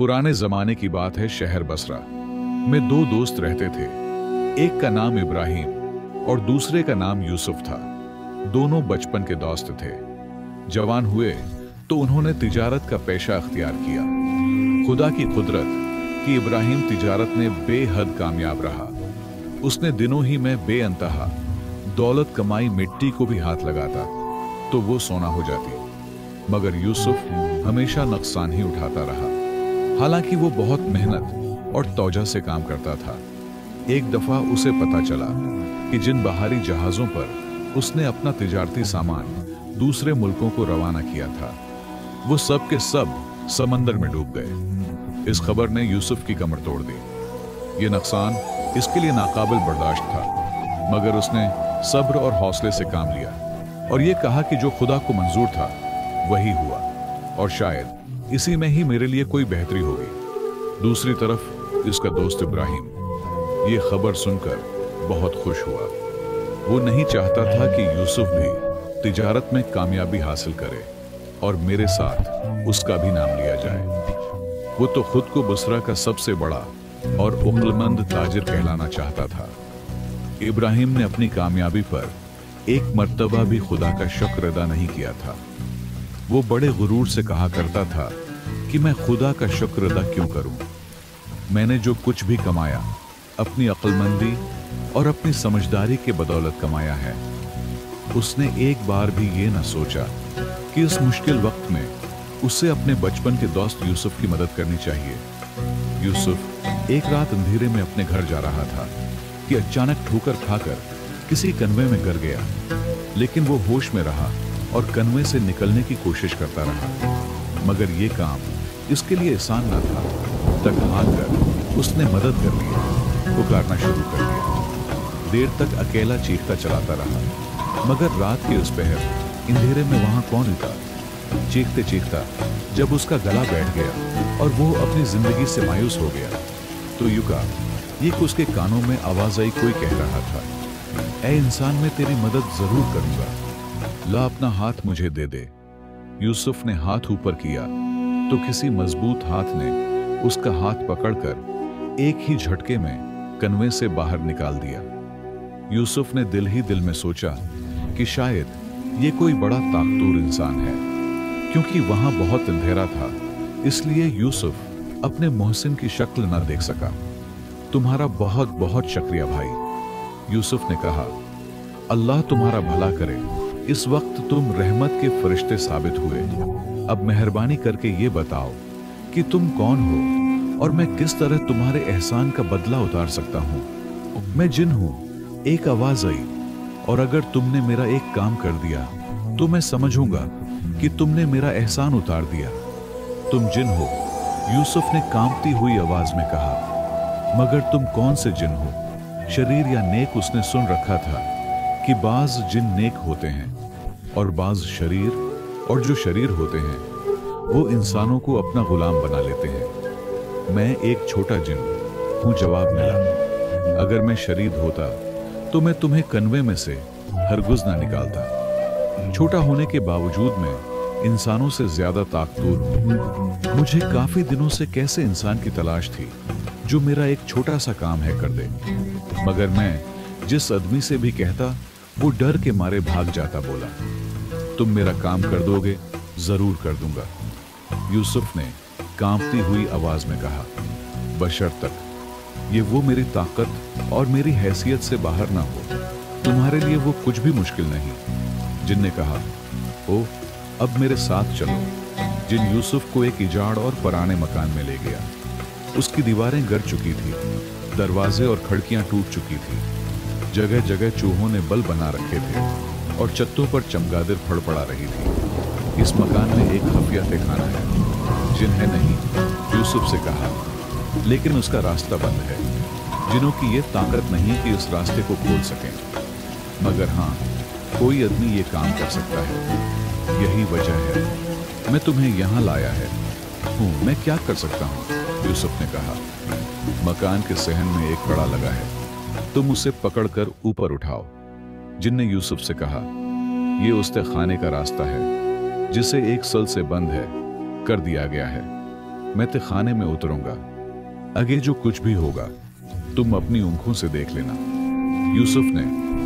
पुराने जमाने की बात है। शहर बसरा में दो दोस्त रहते थे। एक का नाम इब्राहिम और दूसरे का नाम यूसुफ था। दोनों बचपन के दोस्त थे। जवान हुए तो उन्होंने तिजारत का पेशा अख्तियार किया। खुदा की कुदरत कि इब्राहिम तिजारत में बेहद कामयाब रहा। उसने दिनों ही में बेअंतहा दौलत कमाई। मिट्टी को भी हाथ लगाता तो वो सोना हो जाती। मगर यूसुफ हमेशा नुकसान ही उठाता रहा। हालांकि वो बहुत मेहनत और तौजा से काम करता था। एक दफा उसे पता चला कि जिन बाहरी जहाजों पर उसने अपना तिजारती सामान दूसरे मुल्कों को रवाना किया था, वो सब के सब समंदर में डूब गए। इस खबर ने यूसुफ की कमर तोड़ दी। ये नुकसान इसके लिए नाकाबिल बर्दाश्त था, मगर उसने सब्र और हौसले से काम लिया और ये कहा कि जो खुदा को मंजूर था वही हुआ, और शायद इसी में ही मेरे लिए कोई बेहतरी होगी। दूसरी तरफ इसका दोस्त इब्राहिम ये खबर सुनकर बहुत खुश हुआ। वो नहीं चाहता था कि यूसुफ भी तिजारत में कामयाबी हासिल करे और मेरे साथ उसका भी नाम लिया जाए। वो तो खुद को बसरा का सबसे बड़ा और उक्लमंद ताजिर कहलाना चाहता था। इब्राहिम ने अपनी कामयाबी पर एक मर्तबा भी खुदा का शुक्र अदा नहीं किया था। वो बड़े गुरूर से कहा करता था कि मैं खुदा का शुक्र अदा क्यों करूं? मैंने जो कुछ भी कमाया अपनी अक्लमंदी और अपनी समझदारी के बदौलत कमाया है। उसने एक बार भी ये न सोचा कि इस मुश्किल वक्त में उसे अपने बचपन के दोस्त यूसुफ की मदद करनी चाहिए। यूसुफ एक रात अंधेरे में अपने घर जा रहा था कि अचानक ठोकर खाकर किसी कन्वे में गिर गया, लेकिन वो होश में रहा और कन्वे से निकलने की कोशिश करता रहा। मगर ये काम इसके लिए आसान न था। तक हार कर उसने मदद कर ली, पुकारना शुरू कर दिया। देर तक अकेला चीखता चलाता रहा, मगर रात के उस पहर अंधेरे में वहां कौन था? चीखते चीखता जब उसका गला बैठ गया और वो अपनी जिंदगी से मायूस हो गया, तो युका ये उसके कानों में आवाज आई। कोई कह रहा था, ऐ इंसान, मैं तेरी मदद जरूर करूंगा, ला अपना हाथ मुझे दे दे। यूसुफ ने हाथ ऊपर किया तो किसी मजबूत हाथ ने उसका हाथ पकड़कर एक ही झटके में कन्वे से बाहर निकाल दिया। यूसुफ ने दिल ही दिल में सोचा कि शायद ये कोई बड़ा ताकतवर इंसान है। क्योंकि वहां बहुत अंधेरा था, इसलिए यूसुफ अपने मोहसिन की शक्ल न देख सका। तुम्हारा बहुत बहुत शुक्रिया भाई, यूसुफ ने कहा। अल्लाह तुम्हारा भला करे। इस वक्त तुम रहमत के फरिश्ते साबित हुए। अब मेहरबानी करके ये बताओ कि तुम कौन हो और मैं किस तरह तुम्हारे एहसान का बदला उतार सकता हूँ। मैं जिन हूँ। एक आवाज आई, और अगर तुमने मेरा एक काम कर दिया तो मैं समझूंगा कि तुमने मेरा एहसान उतार दिया। तुम जिन हो, यूसुफ ने कांपती हुई आवाज में कहा। मगर तुम कौन से जिन हो, शरीर या नेक? उसने सुन रखा था कि बाज जिन नेक होते हैं और बाज शरीर, और जो शरीर होते हैं वो इंसानों को अपना गुलाम बना लेते हैं। मैं एक छोटा जिन हूं, जवाब मिला। अगर मैं शरीर होता तो मैं तुम्हें कन्वे में से हरगिज़ ना निकालता। छोटा होने के बावजूद मैं इंसानों से ज्यादा ताकतवर हूं। मुझे काफी दिनों से कैसे इंसान की तलाश थी जो मेरा एक छोटा सा काम है कर दे, मगर मैं जिस आदमी से भी कहता वो डर के मारे भाग जाता। बोला, तुम मेरा काम कर दोगे? जरूर कर दूंगा, यूसुफ ने कांपती हुई आवाज में कहा। बशर्तक ये वो मेरी ताकत और मेरी हैसियत से बाहर ना हो। तुम्हारे लिए वो कुछ भी मुश्किल नहीं। जिन ने कहा, ओ अब मेरे साथ चलो। जिन यूसुफ को एक इजाड़ और पुराने मकान में ले गया। उसकी दीवारें गिर चुकी थी, दरवाजे और खिड़कियां टूट चुकी थी। जगह जगह चूहों ने बल बना रखे थे और छतों पर चमगादड़ फड़फड़ा रही थी। इस मकान में एक खुफिया तहखाना है। जिन है नहीं, यूसुफ से कहा, लेकिन उसका रास्ता बंद है। जिनों की यह ताकत नहीं कि उस रास्ते को खोल सकें, मगर हाँ, कोई आदमी ये काम कर सकता है। यही वजह है मैं तुम्हें यहाँ लाया है। मैं क्या कर सकता हूँ? यूसुफ ने कहा। मकान के सहन में एक कड़ा लगा है, तुम उसे पकड़कर ऊपर उठाओ। जिन ने यूसुफ से कहा, यह उस खाने का रास्ता है जिसे एक सल से बंद है कर दिया गया है। मैं तहखाने में उतरूंगा। आगे जो कुछ भी होगा तुम अपनी आंखों से देख लेना। यूसुफ ने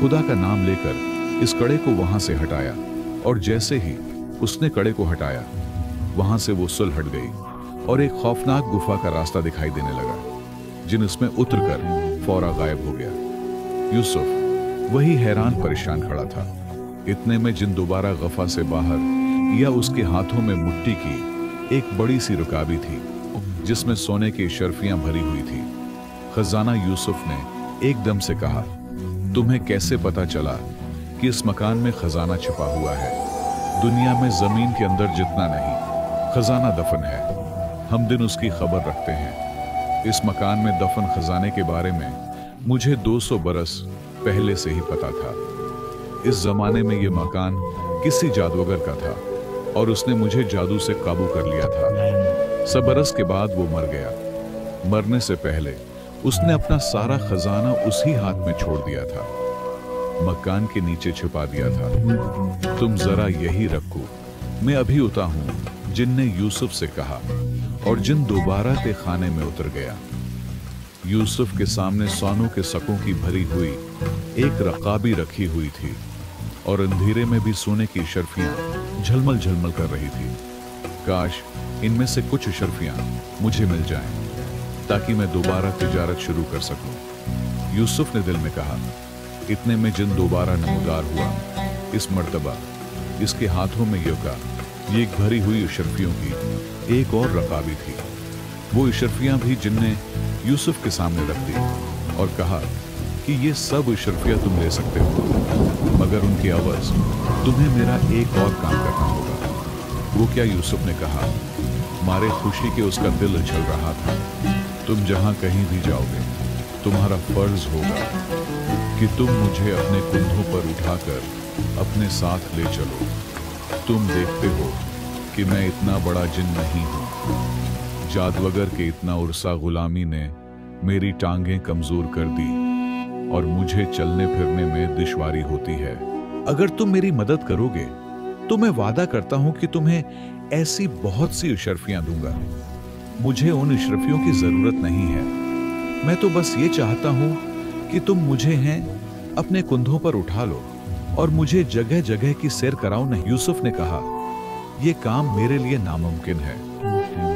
खुदा का नाम लेकर इस कड़े को वहां से हटाया, और जैसे ही उसने कड़े को हटाया वहां से वो सुलह हट गई और एक खौफनाक गुफा का रास्ता दिखाई देने लगा, जिन उसमें उतरकर फौरा गायब हो गया। यूसुफ वही हैरान परेशान खड़ा था। इतने में जिन दोबारा गफा से बाहर या उसके हाथों में मिट्टी की एक बड़ी सी रुकाबी थी जिसमें सोने की शर्फियां भरी हुई थी। खजाना यूसुफ ने एकदम से कहा, तुम्हें कैसे पता चला कि इस मकान में खजाना छिपा हुआ है? दुनिया में जमीन के अंदर जितना नहीं खजाना दफन है। हम दिन उसकी खबर रखते हैं। इस मकान में दफन खजाने के बारे में मुझे 200 बरस पहले से ही पता था। इस जमाने में यह मकान किसी जादूगर का था और उसने मुझे जादू से काबू कर लिया था। 100 बरस के बाद वो मर गया। मरने से पहले उसने अपना सारा खजाना उसी हाथ में छोड़ दिया था, मकान के नीचे छुपा दिया था। तुम जरा यही रखो, मैं अभी उता हूं। जिन ने यूसुफ से कहा और जिन दोबारा तहखाने में उतर गया। यूसुफ के सामने सोनों के सकों की भरी हुई एक रकाबी रखी हुई थी और अंधेरे में भी सोने की शर्फियां झलमल झलमल कर रही थी। काश इनमें से कुछ शर्फियां मुझे मिल जाएं ताकि मैं दोबारा तिजारत शुरू कर सकूं। यूसुफ ने दिल में कहा। इतने में जिन दोबारा नमूदार हुआ। इस मर्तबा इसके हाथों में ये एक भरी हुई इशरफियों की एक और रकाबी थी। वो इशरफियां भी जिनने यूसुफ के सामने रख दी और कहा कि ये सब इशरफियां तुम ले सकते हो, मगर उनके अवज तुम्हें मेरा एक और काम करना होगा। वो क्या? यूसुफ ने कहा। मारे खुशी के उसका दिल उछल रहा था। तुम जहां कहीं भी जाओगे तुम्हारा फर्ज होगा कि तुम मुझे अपने कंधों पर उठाकर अपने साथ ले चलो। तुम देखते हो कि मैं इतना बड़ा जिन नहीं हूं। जादूगर के इतना उर्सा गुलामी ने मेरी टांगें कमजोर कर दी और मुझे चलने फिरने में दुश्वारी होती है। अगर तुम मेरी मदद करोगे तो मैं वादा करता हूं कि तुम्हें ऐसी बहुत सी इशरफियां दूंगा। मुझे उन इशरफियों की जरूरत नहीं है। मैं तो बस ये चाहता हूं कि तुम मुझे हैं अपने कंधों पर उठा लो और मुझे जगह जगह की सैर कराओ नहीं। यूसुफ ने कहा, यह काम मेरे लिए नामुमकिन है।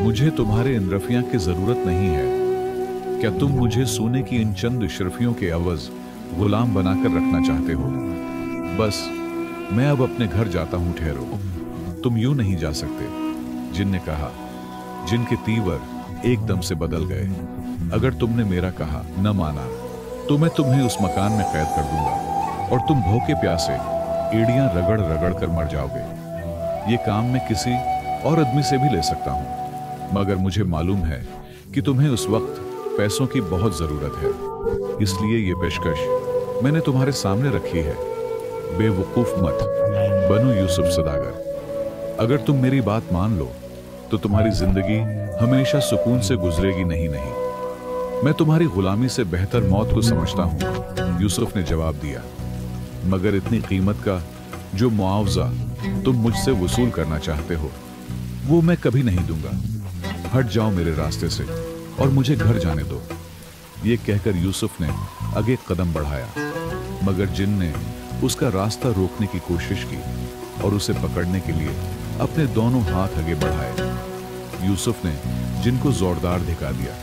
मुझे तुम्हारे इन रफियां की जरूरत नहीं है। क्या तुम मुझे सोने की इन चंद इशरफियों के अवज गुलाम बनाकर रखना चाहते हो? बस मैं अब अपने घर जाता हूं, ठहरो। तुम यूं नहीं जा सकते। जिन ने कहा। जिनके तीवर एकदम से बदल गए। अगर तुमने मेरा कहा न माना तो मैं तुम्हें उस मकान में कैद कर दूंगा और तुम भूखे प्यासे एड़ियां रगड़ रगड़ कर मर जाओगे। ये काम मैं किसी और आदमी से भी ले सकता हूं, मगर मुझे मालूम है कि तुम्हें उस वक्त पैसों की बहुत जरूरत है, इसलिए ये पेशकश मैंने तुम्हारे सामने रखी है। बेवकूफ मत बनो यूसुफ सदागर। अगर तुम मेरी बात मान लो तो तुम्हारी जिंदगी हमेशा सुकून से गुजरेगी। नहीं, मैं तुम्हारी गुलामी से बेहतर मौत को समझता हूं, यूसुफ ने जवाब दिया। मगर इतनी कीमत का जो मुआवजा तुम मुझसे वसूल करना चाहते हो वो मैं कभी नहीं दूंगा। हट जाओ मेरे रास्ते से और मुझे घर जाने दो। ये कहकर यूसुफ ने आगे कदम बढ़ाया, मगर जिन ने उसका रास्ता रोकने की कोशिश की और उसे पकड़ने के लिए अपने दोनों हाथ आगे बढ़ाए। यूसुफ ने जिन को जोरदार धिका दिया।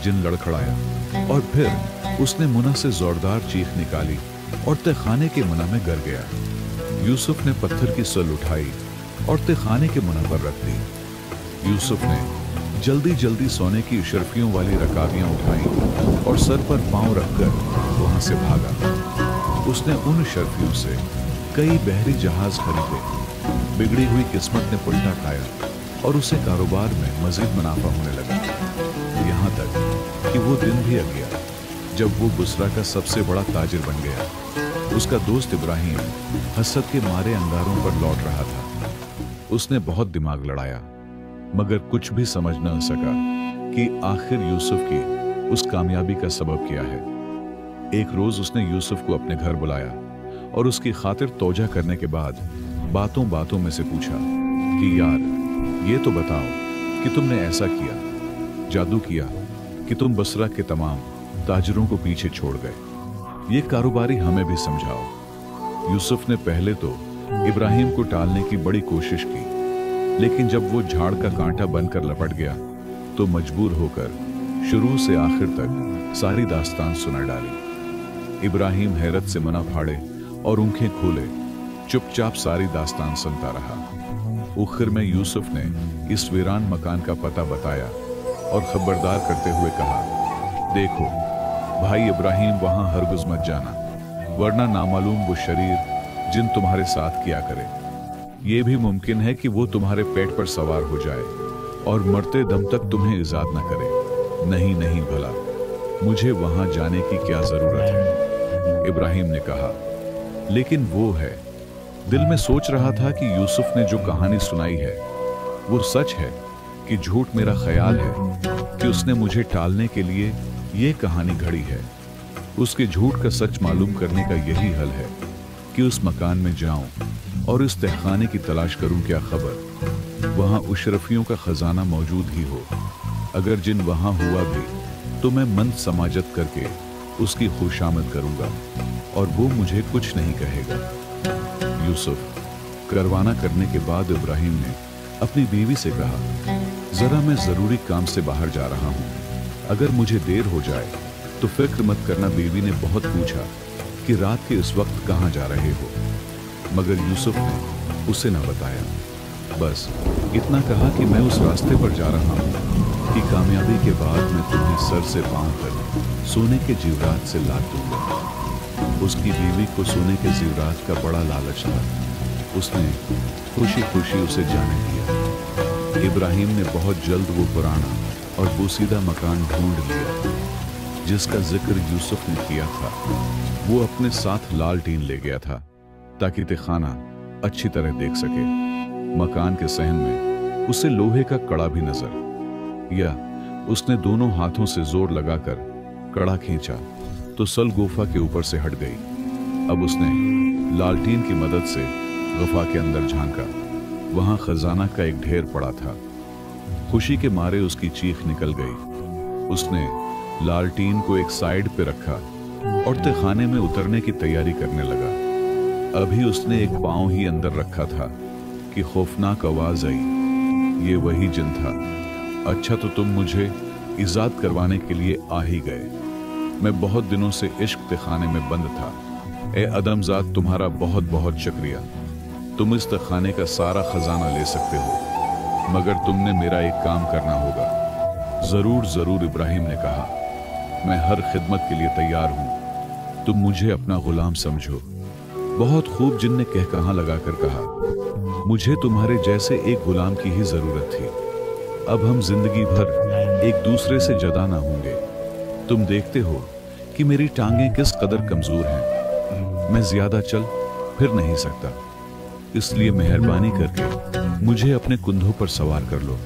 जिन लड़खड़ाया और फिर उसने मुना से जोरदार चीख निकाली और तहखाने के मुना में गिर गया। यूसुफ ने पत्थर की सल उठाई और तहखाने के मुना पर रख दी। यूसुफ ने जल्दी जल्दी सोने की इशरफियों वाली रकाबियां उठाई और सर पर पांव रखकर वहां से भागा। उसने उन शर्फियों से कई बहरी जहाज खरीदे। बिगड़ी हुई किस्मत ने पलटा खाया और उसे कारोबार में मजीद मुनाफा होने लगा। यहाँ तक कि वो दिन भी आ गया जब वो बुसरा का सबसे बड़ा ताजिर बन गया। उसका दोस्त इब्राहिम हसद के मारे अंगारों पर लौट रहा था। उसने बहुत दिमाग लड़ाया मगर कुछ भी समझ न सका कि आखिर यूसुफ की उस कामयाबी का सबब क्या है। एक रोज उसने यूसुफ को अपने घर बुलाया और उसकी खातिर तौजा करने के बाद बातों बातों में से पूछा कि यार ये तो बताओ कि तुमने ऐसा किया जादू किया कि तुम बसरा के तमाम ताजरों को पीछे छोड़ गए। ये कारोबारी हमें भी समझाओ। यूसुफ ने पहले तो इब्राहिम को टालने की बड़ी कोशिश की, लेकिन जब वो झाड़ का कांटा बनकर लपट गया तो मजबूर होकर शुरू से आखिर तक सारी दास्तान सुना डाली। इब्राहिम हैरत से मना फाड़े और आंखें खोले चुपचाप सारी दास्तान सुनता रहा। आखिर में यूसुफ ने इस वीरान मकान का पता बताया और खबरदार करते हुए कहा, देखो भाई इब्राहिम, वहां हरगिज़ मत जाना, वरना नामालूम वो शरीर जिन तुम्हारे साथ किया करे। ये भी मुमकिन है कि वो तुम्हारे पेट पर सवार हो जाए और मरते दम तक तुम्हें इजाद न करे। नहीं नहीं भला, मुझे वहां जाने की क्या जरूरत है, इब्राहिम ने कहा। लेकिन वो है, दिल में सोच रहा था कि यूसुफ ने जो कहानी सुनाई है वो सच है कि झूठ। मेरा ख्याल है कि उसने मुझे टालने के लिए ये कहानी घड़ी है। उसके झूठ का सच मालूम करने का यही हल है कि उस मकान में जाऊं और इस तहखाने की तलाश करूं। क्या खबर वहां उशरफियों का खजाना मौजूद ही हो। अगर जिन वहां हुआ भी तो मैं मंद समाजत करके उसकी खुशामद करूंगा और वो मुझे कुछ नहीं कहेगा। यूसुफ करवाना करने के बाद इब्राहिम ने अपनी बीवी से कहा, जरा मैं जरूरी काम से बाहर जा रहा हूं, अगर मुझे देर हो जाए तो फिक्र मत करना। बीवी ने बहुत पूछा कि रात के इस वक्त कहां जा रहे हो, मगर यूसुफ ने उसे न बताया। बस इतना कहा कि मैं उस रास्ते पर जा रहा हूं कि कामयाबी के बाद मैं तुम्हें सर से पांव कर सोने के जीवरात से लाद दूंगा। उसकी बीवी को सोने के जीवरात का बड़ा लालच था। उसने खुशी खुशी उसे जाने दिया। इब्राहिम ने बहुत जल्द वो पुराना और पोसीदा मकान ढूंढ लिया जिसका जिक्र यूसुफ ने किया था। वो अपने साथ लालटीन ले गया था ताकि तहखाना अच्छी तरह देख सके। मकान के सहन में उसे लोहे का कड़ा भी नजर या उसने दोनों हाथों से जोर लगाकर कड़ा खींचा तो सल गुफा के ऊपर से हट गई। अब उसने लालटीन की मदद से गुफा के अंदर झांका। वहां खजाना का एक ढेर पड़ा था। खुशी के मारे उसकी चीख निकल गई। उसने लालटीन को एक साइड पे रखा और तहखाने में उतरने की तैयारी करने लगा। अभी उसने एक पांव ही अंदर रखा था कि खौफनाक आवाज आई। ये वही जिन था। अच्छा तो तुम मुझे इजाद करवाने के लिए आ ही गए। मैं बहुत दिनों से इश्क तहखाने में बंद था। ए अदमजात, तुम्हारा बहुत बहुत शुक्रिया। तुम इस तहखाने का सारा खजाना ले सकते हो, मगर तुमने मेरा एक काम करना होगा। जरूर जरूर, इब्राहिम ने कहा, मैं हर खिदमत के लिए तैयार हूं। तुम मुझे अपना गुलाम समझो। बहुत खूब, जिन ने कह कहाँ लगाकर कहा, मुझे तुम्हारे जैसे एक गुलाम की ही जरूरत थी। अब हम जिंदगी भर एक दूसरे से जुदा ना होंगे। तुम देखते हो कि मेरी टांगें किस कदर कमजोर हैं। मैं ज्यादा चल फिर नहीं सकता, इसलिए मेहरबानी करके मुझे अपने कुंधों पर सवार कर लो।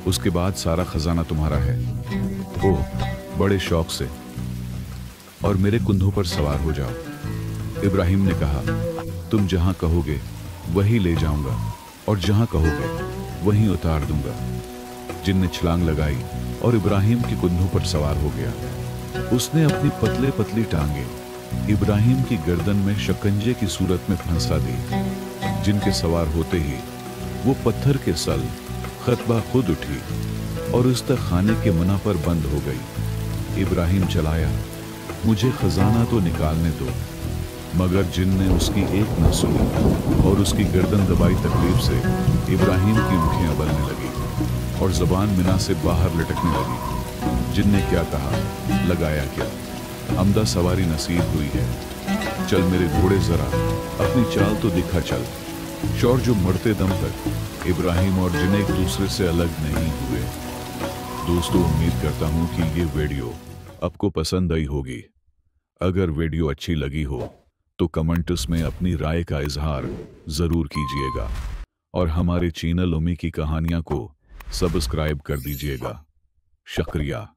उसके बाद सारा खजाना तुम्हारा है। ओह, बड़े शौक से, और मेरे कुंधों पर सवार हो जाओ। इब्राहिम ने कहा, तुम जहां कहोगे वहीं ले जाऊंगा और जहां कहोगे वहीं उतार दूंगा। जिन ने छलांग लगाई और इब्राहिम के कुंधों पर सवार हो गया। उसने अपनी पतले पतली टांगे इब्राहिम की गर्दन में शकंजे की सूरत में फंसा दी। जिनके सवार होते ही वो पत्थर के सल खतबा खुद उठी और उस तहखाने के मना पर बंद हो गई। इब्राहिम चलाया, मुझे खजाना तो निकालने दो, मगर जिन ने उसकी एक न सुनी और उसकी गर्दन दबाई तकलीफ से इब्राहिम की आंखें उबलने लगी और जबान मिना से बाहर लटकने लगी। जिन ने क्या कहा, लगाया क्या, अमदा सवारी नसीब हुई है। चल मेरे घोड़े, जरा अपनी चाल तो दिखा चल। शौर जो मरते दम तक इब्राहिम और जिन एक दूसरे से अलग नहीं हुए। दोस्तों, उम्मीद करता हूं कि ये वीडियो आपको पसंद आई होगी। अगर वीडियो अच्छी लगी हो तो कमेंट्स में अपनी राय का इजहार जरूर कीजिएगा और हमारे चैनल उम्मी की कहानियां को सब्सक्राइब कर दीजिएगा। शुक्रिया।